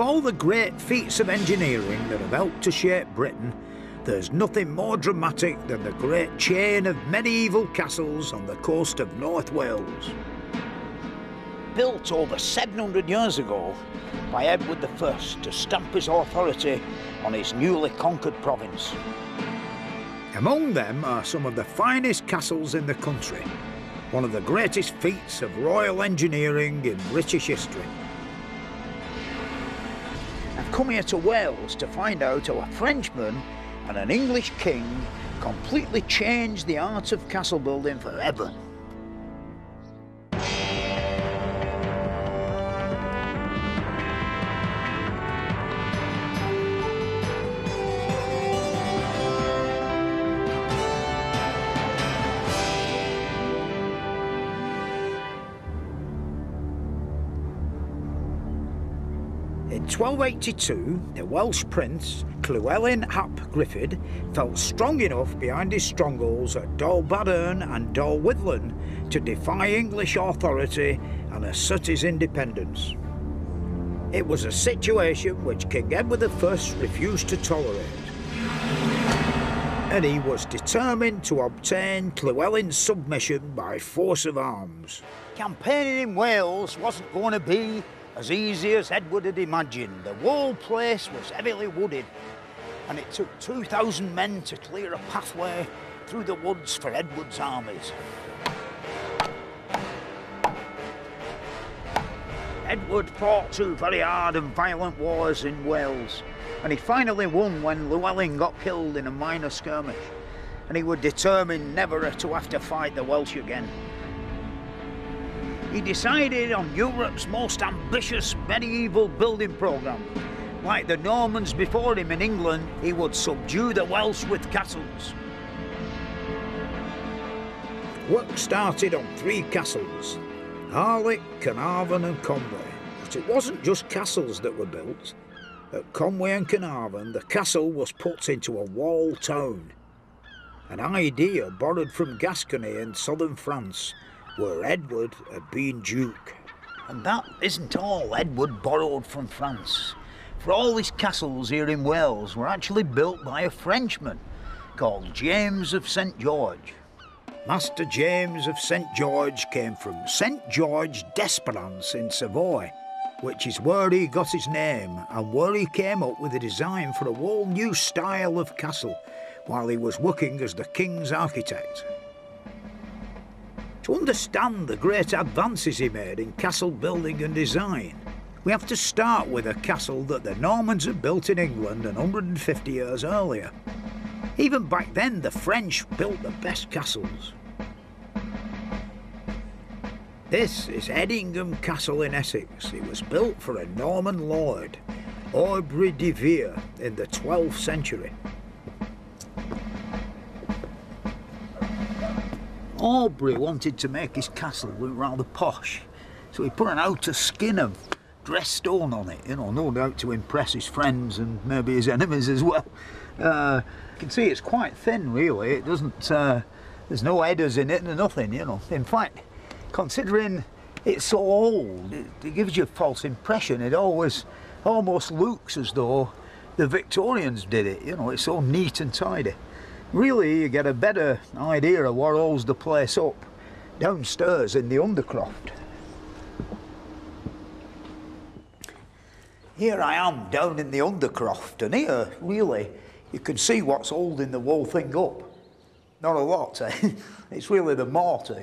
all the great feats of engineering that have helped to shape Britain, there's nothing more dramatic than the great chain of medieval castles on the coast of North Wales. Built over 700 years ago by Edward I to stamp his authority on his newly conquered province. Among them are some of the finest castles in the country, one of the greatest feats of royal engineering in British history. I've come here to Wales to find out how a Frenchman and an English king completely changed the art of castle building forever. In 1282, the Welsh prince, Llewellyn ap Gruffydd, felt strong enough behind his strongholds at Dolbadern and Dolwyddan to defy English authority and assert his independence. It was a situation which King Edward I refused to tolerate, and he was determined to obtain Llewellyn's submission by force of arms. Campaigning in Wales wasn't going to be as easy as Edward had imagined. The whole place was heavily wooded, and it took 2,000 men to clear a pathway through the woods for Edward's armies. Edward fought two very hard and violent wars in Wales, and he finally won when Llewellyn got killed in a minor skirmish, and he was determined never to have to fight the Welsh again. He decided on Europe's most ambitious medieval building programme. Like the Normans before him in England, he would subdue the Welsh with castles. Work started on 3 castles, Harlech, Caernarfon and Conway. But it wasn't just castles that were built. At Conway and Caernarfon, the castle was put into a walled town, an idea borrowed from Gascony in southern France, where Edward had been Duke. And that isn't all Edward borrowed from France. For all his castles here in Wales were actually built by a Frenchman called James of St. George. Master James of St. George came from St. George d'Esperance in Savoy, which is where he got his name and where he came up with a design for a whole new style of castle while he was working as the king's architect. To understand the great advances he made in castle building and design, we have to start with a castle that the Normans had built in England 150 years earlier. Even back then, the French built the best castles. This is Edingham Castle in Essex. It was built for a Norman lord, Aubrey de Vere, in the 12th century. Aubrey wanted to make his castle look rather posh, so he put an outer skin of dressed stone on it, no doubt to impress his friends and maybe his enemies as well. You can see it's quite thin, really. It doesn't, there's no headers in it and nothing, In fact, considering it's so old, it gives you a false impression. It always almost looks as though the Victorians did it, it's so neat and tidy. Really, you get a better idea of what holds the place up downstairs in the Undercroft. Here I am down in the Undercroft, and here, really, you can see what's holding the whole thing up. Not a lot, eh? It's really the mortar,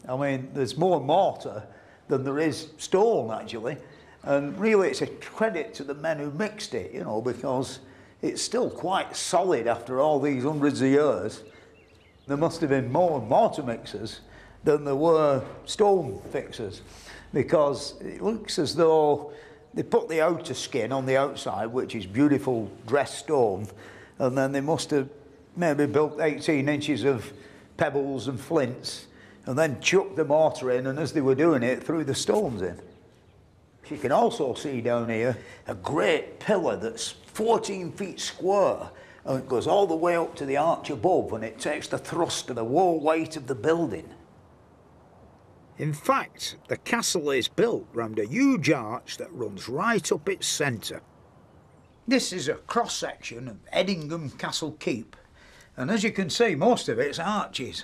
I mean, there's more mortar than there is stone, actually. And really, it's a credit to the men who mixed it, because it's still quite solid after all these hundreds of years. There must have been more mortar mixers than there were stone fixers, because it looks as though they put the outer skin on the outside, which is beautiful dressed stone, and then they must have maybe built 18 inches of pebbles and flints, and then chucked the mortar in, and as they were doing it, threw the stones in. You can also see down here a great pillar that's 14 feet square, and it goes all the way up to the arch above, and it takes the thrust of the whole weight of the building. In fact, the castle is built round a huge arch that runs right up its centre. This is a cross-section of Edingham Castle Keep, and as you can see, most of it's arches.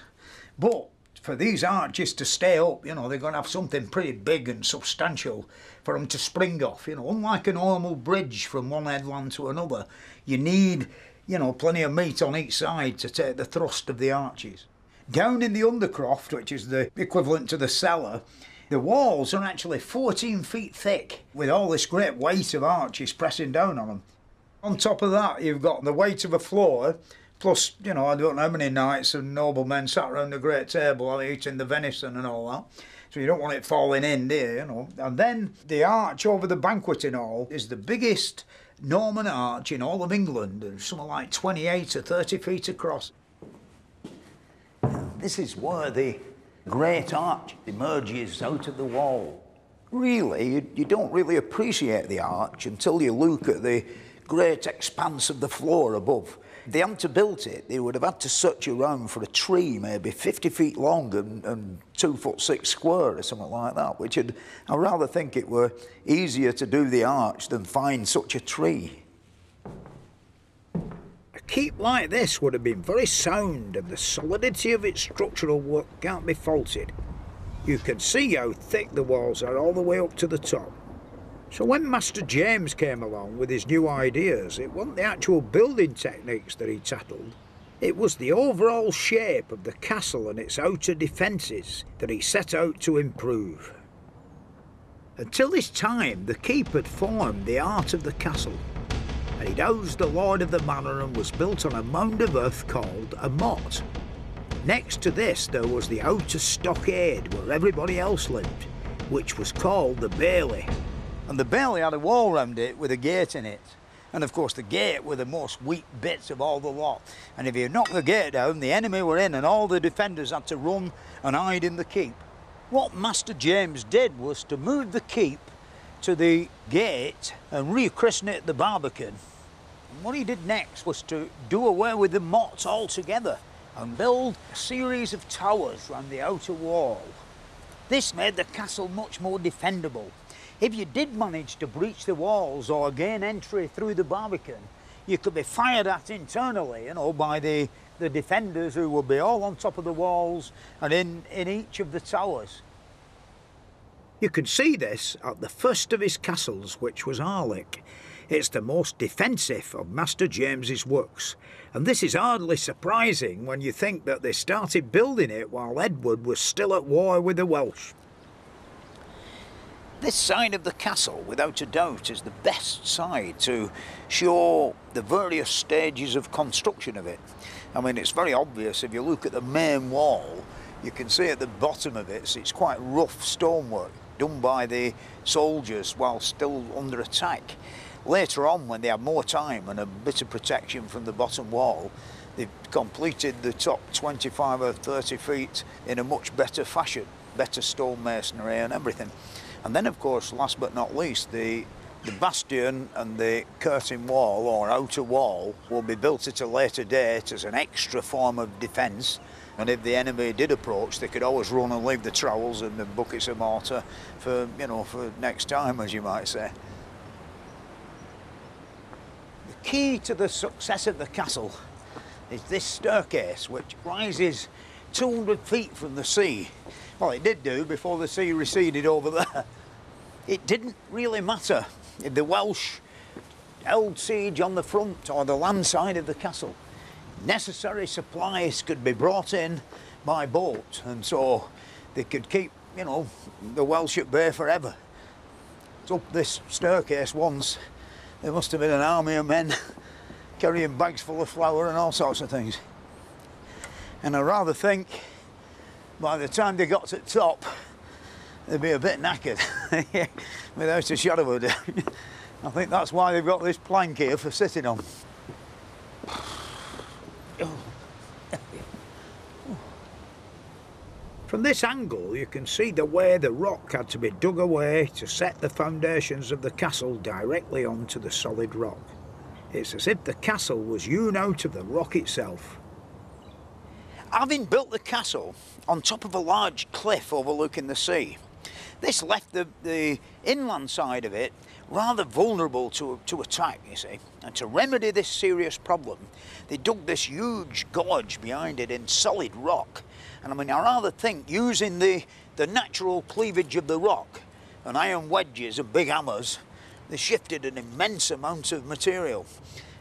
But for these arches to stay up, you know, they're going to have something pretty big and substantial for them to spring off. You know, unlike a normal bridge from one headland to another, you need, you know, plenty of meat on each side to take the thrust of the arches. Down in the undercroft, which is the equivalent to the cellar, the walls are actually 14 feet thick, with all this great weight of arches pressing down on them. On top of that, you've got the weight of a floor, plus, you know, I don't know how many knights and noblemen sat around the great table eating the venison and all that. So you don't want it falling in, do you know? And then the arch over the banqueting hall is the biggest Norman arch in all of England, and something like 28 or 30 feet across. This is where the great arch emerges out of the wall. Really, you don't really appreciate the arch until you look at the great expanse of the floor above. If they hadn't built it, they would have had to search around for a tree maybe 50 feet long and 2'6" square or something like that, which I'd rather think it were easier to do the arch than find such a tree. A keep like this would have been very sound, and the solidity of its structural work can't be faulted. You can see how thick the walls are all the way up to the top. So when Master James came along with his new ideas, it wasn't the actual building techniques that he tackled. It was the overall shape of the castle and its outer defences that he set out to improve. Until this time, the keep had formed the heart of the castle, and it housed the lord of the manor and was built on a mound of earth called a motte. Next to this there was the outer stockade where everybody else lived, which was called the bailey. And the bailey had a wall round it with a gate in it. And of course the gate were the most weak bits of all the lot. And if you knocked the gate down, the enemy were in and all the defenders had to run and hide in the keep. What Master James did was to move the keep to the gate and rechristen it the Barbican. And what he did next was to do away with the motte altogether and build a series of towers round the outer wall. This made the castle much more defendable. If you did manage to breach the walls or gain entry through the Barbican, you could be fired at internally, you know, by the defenders who would be all on top of the walls and in each of the towers. You can see this at the first of his castles, which was Harlech. It's the most defensive of Master James's works, and this is hardly surprising when you think that they started building it while Edward was still at war with the Welsh. This side of the castle, without a doubt, is the best side to show the various stages of construction of it. I mean, it's very obvious if you look at the main wall, you can see at the bottom of it, it's quite rough stonework done by the soldiers while still under attack. Later on, when they had more time and a bit of protection from the bottom wall, they've completed the top 25 or 30 feet in a much better fashion, better stone masonry and everything. And then, of course, last but not least, the bastion and the curtain wall or outer wall will be built at a later date as an extra form of defence. And if the enemy did approach, they could always run and leave the trowels and the buckets of mortar for, you know, for next time, as you might say. The key to the success of the castle is this staircase, which rises 200 feet from the sea. Well, it did do before the sea receded over there. It didn't really matter if the Welsh held siege on the front or the land side of the castle. Necessary supplies could be brought in by boat, and so they could keep, you know, the Welsh at bay forever. It's up this staircase once. There must have been an army of men carrying bags full of flour and all sorts of things. And I rather think by the time they got to the top, they'd be a bit knackered, without a shadow of a doubt. I think that's why they've got this plank here for sitting on. From this angle, you can see the way the rock had to be dug away to set the foundations of the castle directly onto the solid rock. It's as if the castle was hewn out of the rock itself. Having built the castle on top of a large cliff overlooking the sea, this left the inland side of it rather vulnerable to attack, you see. And to remedy this serious problem, they dug this huge gorge behind it in solid rock. And I mean, I rather think using the natural cleavage of the rock and iron wedges and big hammers, they shifted an immense amount of material.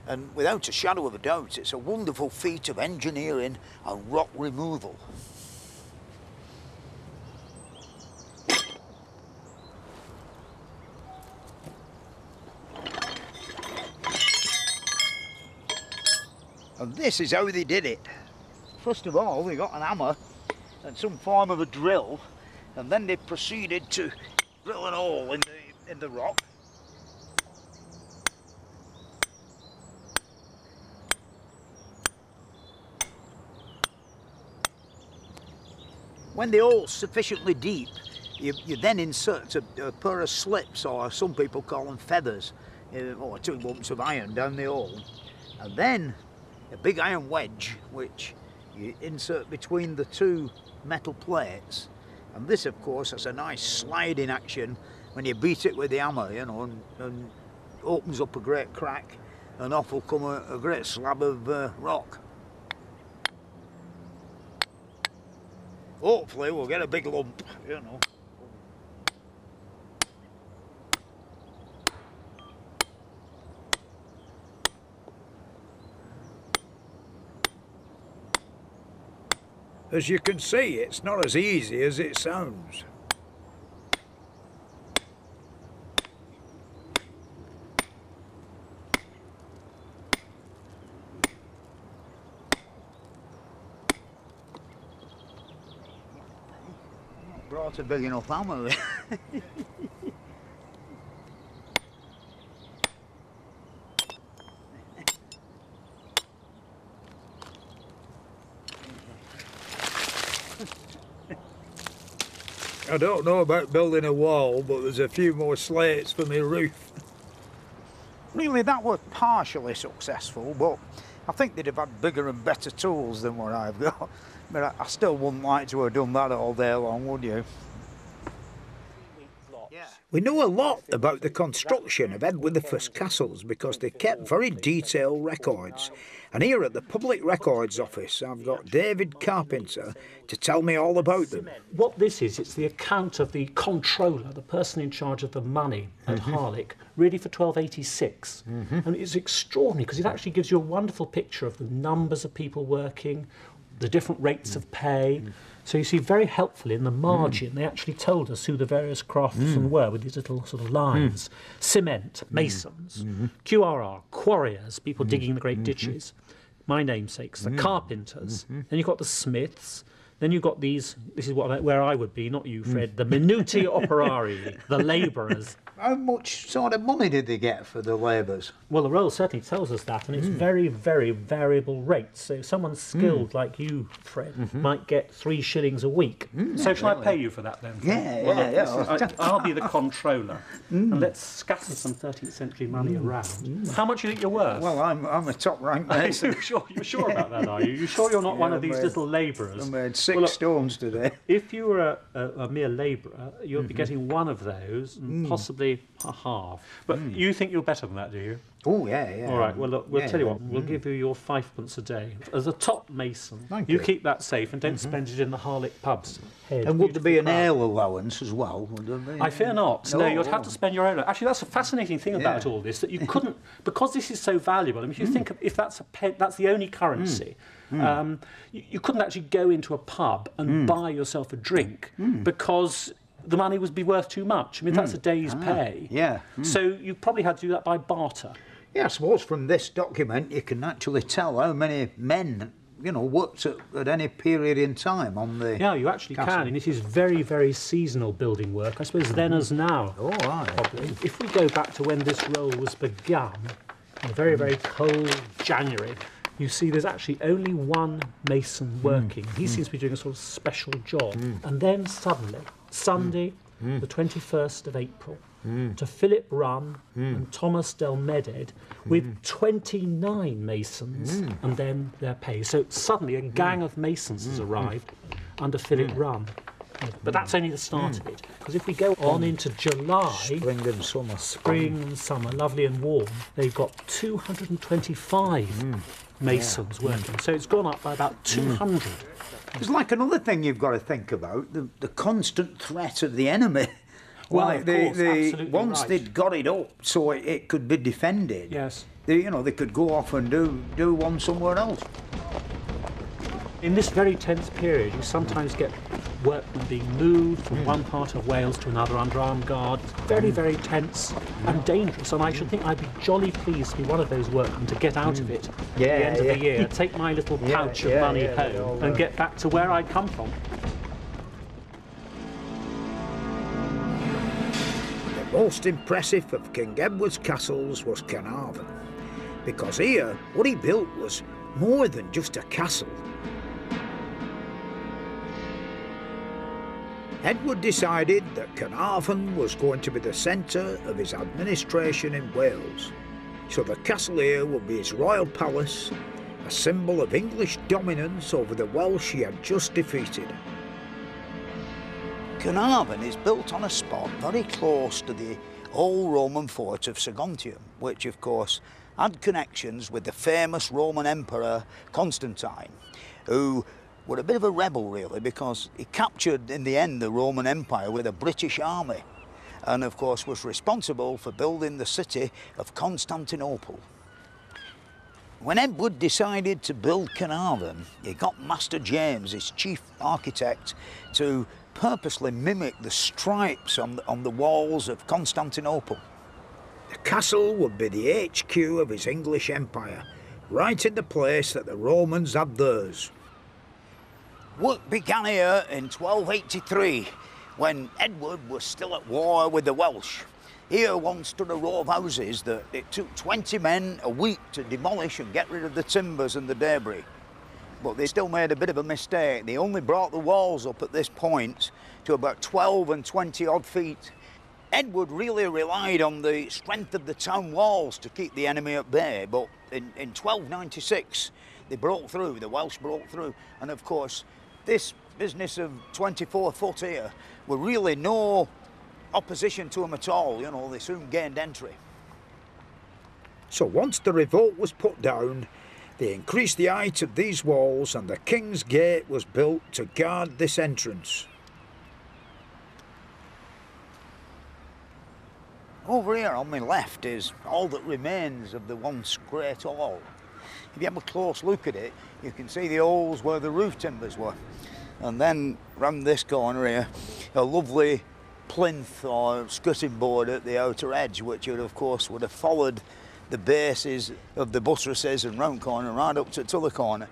And without a shadow of a doubt, it's a wonderful feat of engineering and rock removal. And this is how they did it. First of all, they got an hammer and some form of a drill, and then they proceeded to drill an hole in the rock. When the hole's sufficiently deep, you then insert a pair of slips, or some people call them feathers, or 2 lumps of iron down the hole, and then a big iron wedge which you insert between the 2 metal plates. And this, of course, has a nice sliding action when you beat it with the hammer, you know, and opens up a great crack, and off will come a great slab of rock. Hopefully we'll get a big lump, you know. As you can see, it's not as easy as it sounds. Brought a big enough hammer. I don't know about building a wall, but there's a few more slates for my roof. Really, that was partially successful, but I think they'd have had bigger and better tools than what I've got. But I still wouldn't like to have done that all day long, would you? We know a lot about the construction of Edward I's castles because they kept very detailed records. And here at the Public Records Office, I've got David Carpenter to tell me all about them. What this is, it's the account of the controller, the person in charge of the money at Harlech, really for 1286. And it's extraordinary because it actually gives you a wonderful picture of the numbers of people working, the different rates of pay. So you see, very helpfully in the margin, they actually told us who the various craftsmen were with these little sort of lines. Cement, masons, QRR, quarriers, people digging the great ditches, my namesakes, the carpenters, then you've got the smiths, then you've got these, this is where I would be, not you, Fred, the minuti operarii, the labourers. How much sort of money did they get for the labours? Well, the roll certainly tells us that, and it's very, very variable rates. So someone skilled like you, Fred, might get 3 shillings a week. So shall I pay you for that then? Yeah. I'll be the controller, and let's scatter some 13th century money around. How much do you think you're worth? Well, I'm a top-ranked mason. You're sure about that, are you? You're sure you're not one of these little labourers? I made 6 stones today. If you were a mere labourer, you'd be getting one of those, and possibly a half. But you think you're better than that, do you? Oh, yeah. All right, well, look, we'll tell you what, we'll give you your 5p a day. As a top mason, Thank you you. keep that safe and don't spend it in the Harlech pubs. And would there be an ale allowance as well? Would there be? I fear not. No, you'd have to spend your own. Actually, that's a fascinating thing about all this, that you couldn't, because this is so valuable. I mean, if you think of, if that's that's the only currency, you couldn't actually go into a pub and buy yourself a drink because the money would be worth too much. I mean, that's a day's pay. So you probably had to do that by barter. Yeah, I suppose from this document you can actually tell how many men, you know, worked at any period in time on the Yeah, you actually castle. can, and it is very, very seasonal building work, I suppose then as now. Oh, right. Probably. If we go back to when this roll was begun, in a very, very cold January, you see there's actually only one mason working. He seems to be doing a sort of special job. And then suddenly, Sunday, the 21st of April, to Philip Runn and Thomas del Meded with 29 masons and then their pay. So suddenly a gang of masons has arrived under Philip Runn. But that's only the start of it, because if we go on into July, spring and summer, lovely and warm, they've got 225 masons working. So it's gone up by about 200. There's like another thing you've got to think about, the constant threat of the enemy. Well, Like of course, absolutely once right. they'd got it up so it could be defended, Yes. they could go off and do one somewhere else. In this very tense period, you sometimes get workmen being moved from one part of Wales to another under armed guard. It's very, very tense and dangerous, and I should think I'd be jolly pleased to be one of those workmen to get out of it at the end of the year, take my little pouch of money home and get back to where I'd come from. The most impressive of King Edward's castles was Caernarfon, because here what he built was more than just a castle. Edward decided that Caernarfon was going to be the centre of his administration in Wales, so the castle here would be his royal palace, a symbol of English dominance over the Welsh he had just defeated. Caernarfon is built on a spot very close to the old Roman fort of Saguntium, which of course had connections with the famous Roman Emperor Constantine, who were a bit of a rebel really, because he captured in the end the Roman Empire with a British army, and of course was responsible for building the city of Constantinople. When Edward decided to build Caernarfon, he got Master James, his chief architect, to purposely mimic the stripes on the walls of Constantinople. The castle would be the HQ of his English empire, right in the place that the Romans had theirs. Work began here in 1283, when Edward was still at war with the Welsh. Here once stood a row of houses that it took 20 men a week to demolish and get rid of the timbers and the debris. But they still made a bit of a mistake. They only brought the walls up at this point to about 12 and 20 odd feet. Edward really relied on the strength of the town walls to keep the enemy at bay, but in 1296 they broke through, the Welsh broke through, and of course this business of 24 foot here were really no opposition to them at all. They soon gained entry. So once the revolt was put down, they increased the height of these walls and the King's Gate was built to guard this entrance. Over here on my left is all that remains of the once great hall. If you have a close look at it, you can see the holes where the roof timbers were. And then round this corner here, a lovely plinth or skirting board at the outer edge, which of course would have followed the bases of the buttresses and round corner right up to the other corner.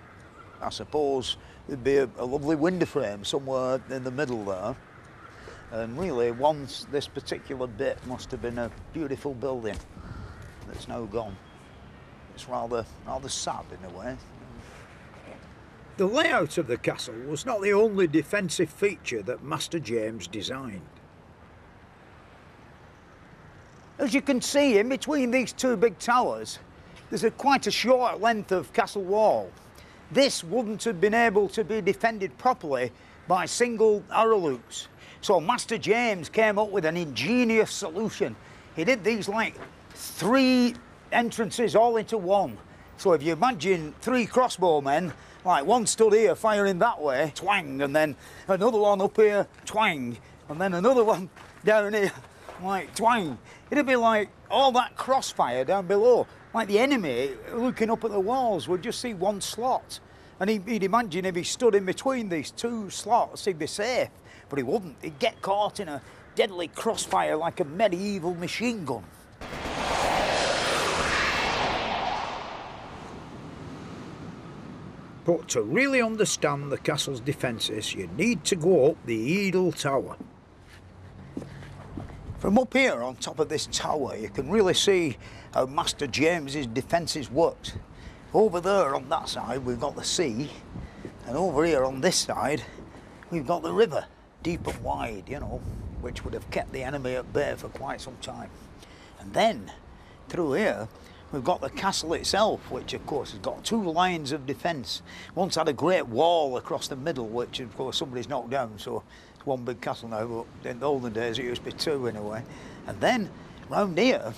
I suppose there'd be a lovely window frame somewhere in the middle there. And really, once this particular bit must have been a beautiful building that's now gone. It's rather sad in a way. The layout of the castle was not the only defensive feature that Master James designed. As you can see, in between these two big towers, there's quite a short length of castle wall. This wouldn't have been able to be defended properly by single arrow loops. So Master James came up with an ingenious solution. He did these like 3 entrances all into one. So if you imagine 3 crossbowmen, like one stood here firing that way, twang, and then another one up here, twang, and then another one down here, like twang. It'd be like all that crossfire down below. Like the enemy looking up at the walls would just see one slot. And he'd imagine if he stood in between these 2 slots, he'd be safe. But he wouldn't. He'd get caught in a deadly crossfire like a medieval machine gun. But to really understand the castle's defences, you need to go up the Edel Tower. From up here on top of this tower, you can really see how Master James's defences worked. Over there on that side, we've got the sea, and over here on this side, we've got the river, deep and wide, which would have kept the enemy at bay for quite some time. And then, through here, we've got the castle itself, which of course has got 2 lines of defence. Once had a great wall across the middle, which of course somebody's knocked down, so it's one big castle now, but in the olden days it used to be 2 in a way. And then, round here,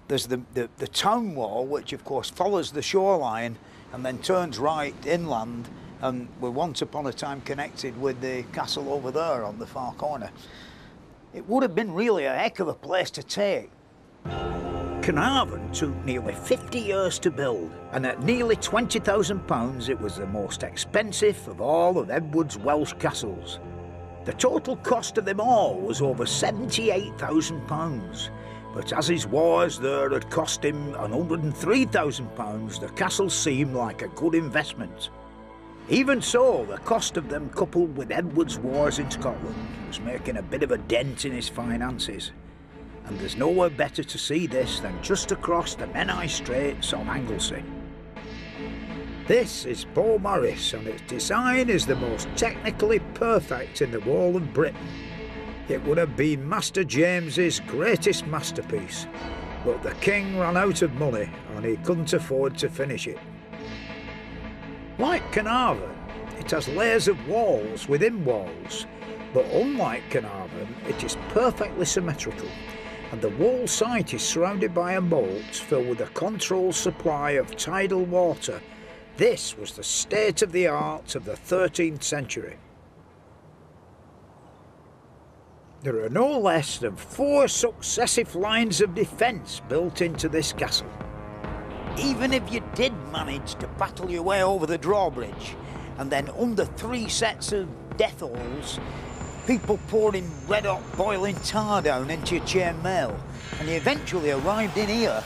there's the town wall, which of course follows the shoreline and then turns right inland, and were once upon a time connected with the castle over there on the far corner. It would have been really a heck of a place to take. Caernarfon took nearly 50 years to build, and at nearly £20,000 it was the most expensive of all of Edward's Welsh castles. The total cost of them all was over £78,000, but as his wars there had cost him £103,000, the castles seemed like a good investment. Even so, the cost of them coupled with Edward's wars in Scotland was making a bit of a dent in his finances. And there's nowhere better to see this than just across the Menai Straits on Anglesey. This is Beaumaris, and its design is the most technically perfect in the whole of Britain. It would have been Master James's greatest masterpiece, but the king ran out of money and he couldn't afford to finish it. Like Caernarfon, it has layers of walls within walls, but unlike Caernarfon, it is perfectly symmetrical, and the whole site is surrounded by a moat filled with a controlled supply of tidal water. This was the state of the art of the 13th century. There are no less than 4 successive lines of defence built into this castle. Even if you did manage to battle your way over the drawbridge, and then under 3 sets of death holes, people pouring red-hot boiling tar down into your chain mail, and you eventually arrived in here,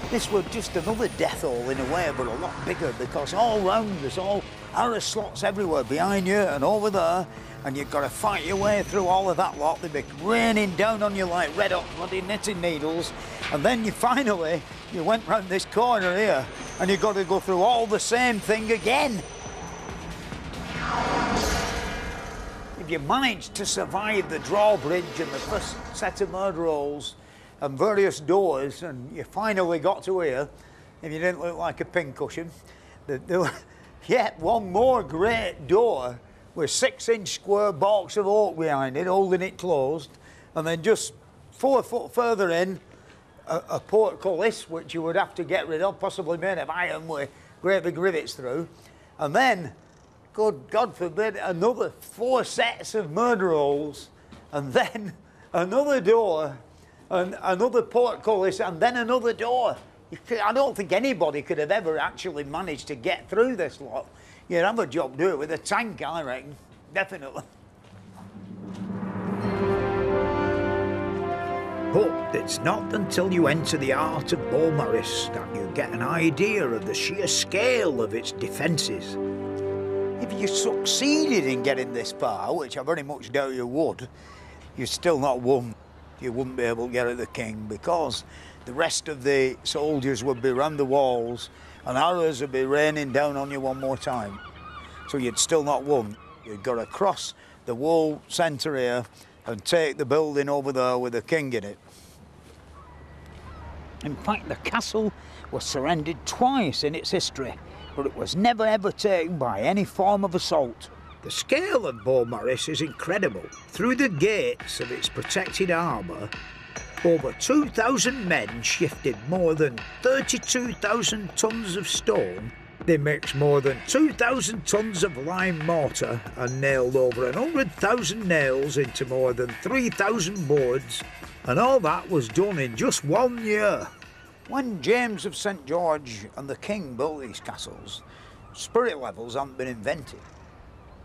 this was just another death hole in a way, but a lot bigger, because all round there's all arrow slots everywhere behind you and over there, and you've got to fight your way through all of that lot. They'd be raining down on you like red-hot bloody knitting needles, and then you went round this corner here, and you've got to go through all the same thing again. If you managed to survive the drawbridge and the first set of murder holes and various doors, and you finally got to here, if you didn't look like a pincushion, there was yet one more great door with 6-inch square balks of oak behind it, holding it closed, and then just 4 foot further in, a portcullis, which you would have to get rid of, possibly made of iron with great big rivets through, and then, God forbid, another 4 sets of murder holes, and then another door, and another portcullis, and then another door. I don't think anybody could have ever actually managed to get through this lot. You'd have a job to do it with a tank, I reckon, definitely. But it's not until you enter the heart of Beaumaris that you get an idea of the sheer scale of its defences. If you succeeded in getting this far, which I very much doubt you would, you've still not won. You wouldn't be able to get at the king, because the rest of the soldiers would be round the walls and arrows would be raining down on you one more time. So you'd still not won. You'd got to cross the wall centre here and take the building over there with the king in it. In fact, the castle was surrendered twice in its history, but it was never ever taken by any form of assault. The scale of Beaumaris is incredible. Through the gates of its protected harbour, over 2,000 men shifted more than 32,000 tonnes of stone. They mixed more than 2,000 tonnes of lime mortar and nailed over 100,000 nails into more than 3,000 boards, and all that was done in just 1 year. When James of St George and the king built these castles, spirit levels hadn't been invented.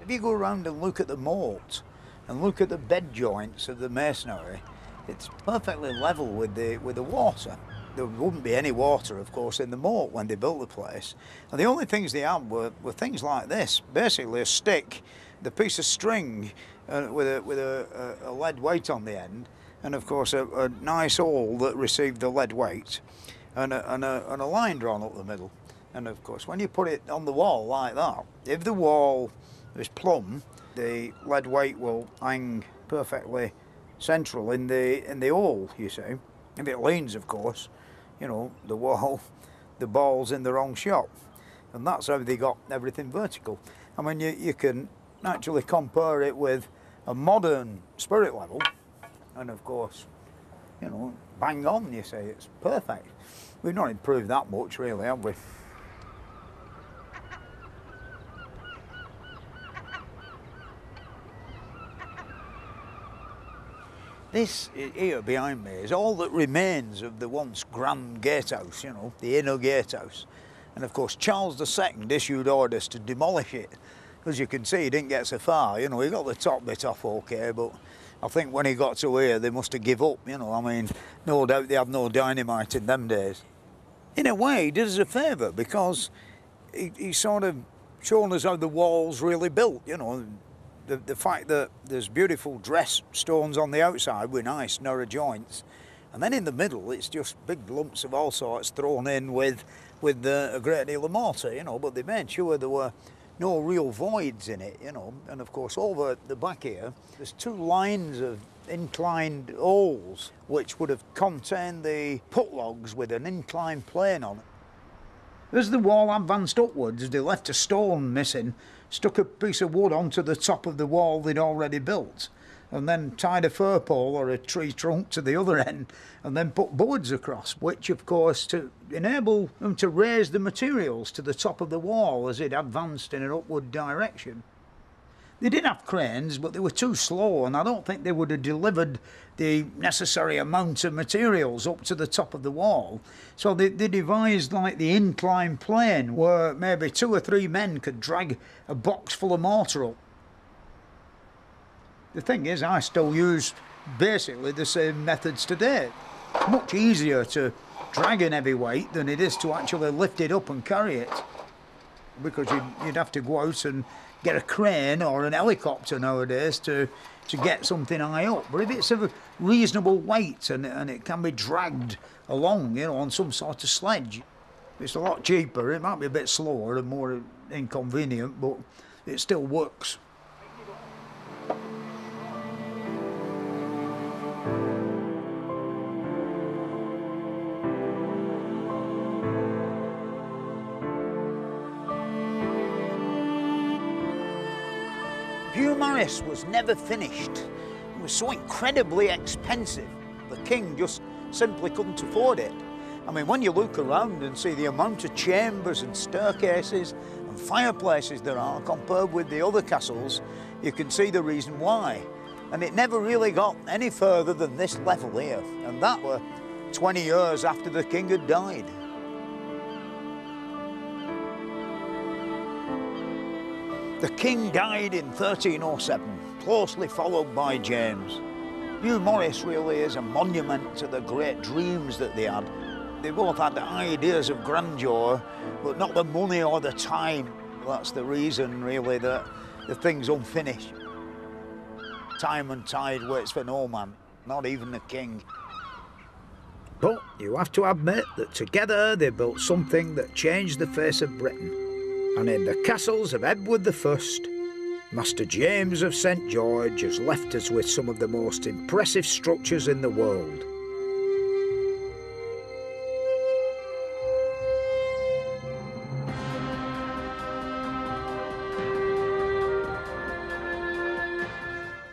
If you go around and look at the moat and look at the bed joints of the masonry, it's perfectly level with the water. There wouldn't be any water, of course, in the moat when they built the place. And the only things they had were things like this, basically a stick, the piece of string with a lead weight on the end, and of course a nice hole that received the lead weight, and a line drawn up the middle. And of course, when you put it on the wall like that, if the wall is plumb, the lead weight will hang perfectly central in the hole, you see. If it leans, of course, you know, the wall, the ball's in the wrong shot. And that's how they got everything vertical. I mean, you can actually compare it with a modern spirit level, and of course, you know, bang on, you say, it's perfect. We've not improved that much, really, have we? This here behind me is all that remains of the once grand gatehouse, you know, the inner gatehouse. And of course, Charles II issued orders to demolish it. As you can see, he didn't get so far, you know, he got the top bit off okay, but I think when he got to here, they must have give up, you know. I mean, no doubt they had no dynamite in them days. In a way, he did us a favour, because he sort of shown us how the wall's really built, you know. The fact that there's beautiful dress stones on the outside with nice narrow joints, and then in the middle it's just big lumps of all sorts thrown in with a great deal of mortar, you know, but they made sure there were no real voids in it, you know. And of course over the back here there's two lines of inclined holes which would have contained the put logs with an inclined plane on it. As the wall advanced upwards, they left a stone missing, stuck a piece of wood onto the top of the wall they'd already built, and then tied a fir pole or a tree trunk to the other end, and then put boards across, which of course to enable them to raise the materials to the top of the wall as it advanced in an upward direction. They did have cranes, but they were too slow, and I don't think they would have delivered the necessary amount of materials up to the top of the wall. So they devised like the inclined plane, where maybe 2 or 3 men could drag a box full of mortar up. The thing is, I still use basically the same methods today. Much easier to drag an heavy weight than it is to actually lift it up and carry it, because you'd have to go out and get a crane or an helicopter nowadays to get something high up. But if it's of a reasonable weight and it can be dragged along, you know, on some sort of sledge, it's a lot cheaper. It might be a bit slower and more inconvenient, but it still works. Beaumaris was never finished. It was so incredibly expensive, the king just simply couldn't afford it. I mean, when you look around and see the amount of chambers and staircases and fireplaces there are compared with the other castles, you can see the reason why. And it never really got any further than this level here, and that were 20 years after the king had died. The king died in 1307, closely followed by James. Beaumaris really is a monument to the great dreams that they had. They both had the ideas of grandeur, but not the money or the time. That's the reason, really, that the thing's unfinished. Time and tide waits for no man, not even the king. But you have to admit that together they built something that changed the face of Britain. And in the castles of Edward I, Master James of St George has left us with some of the most impressive structures in the world.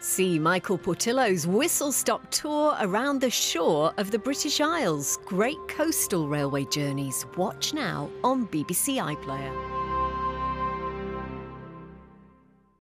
See Michael Portillo's whistle-stop tour around the shore of the British Isles. Great coastal railway journeys. Watch now on BBC iPlayer.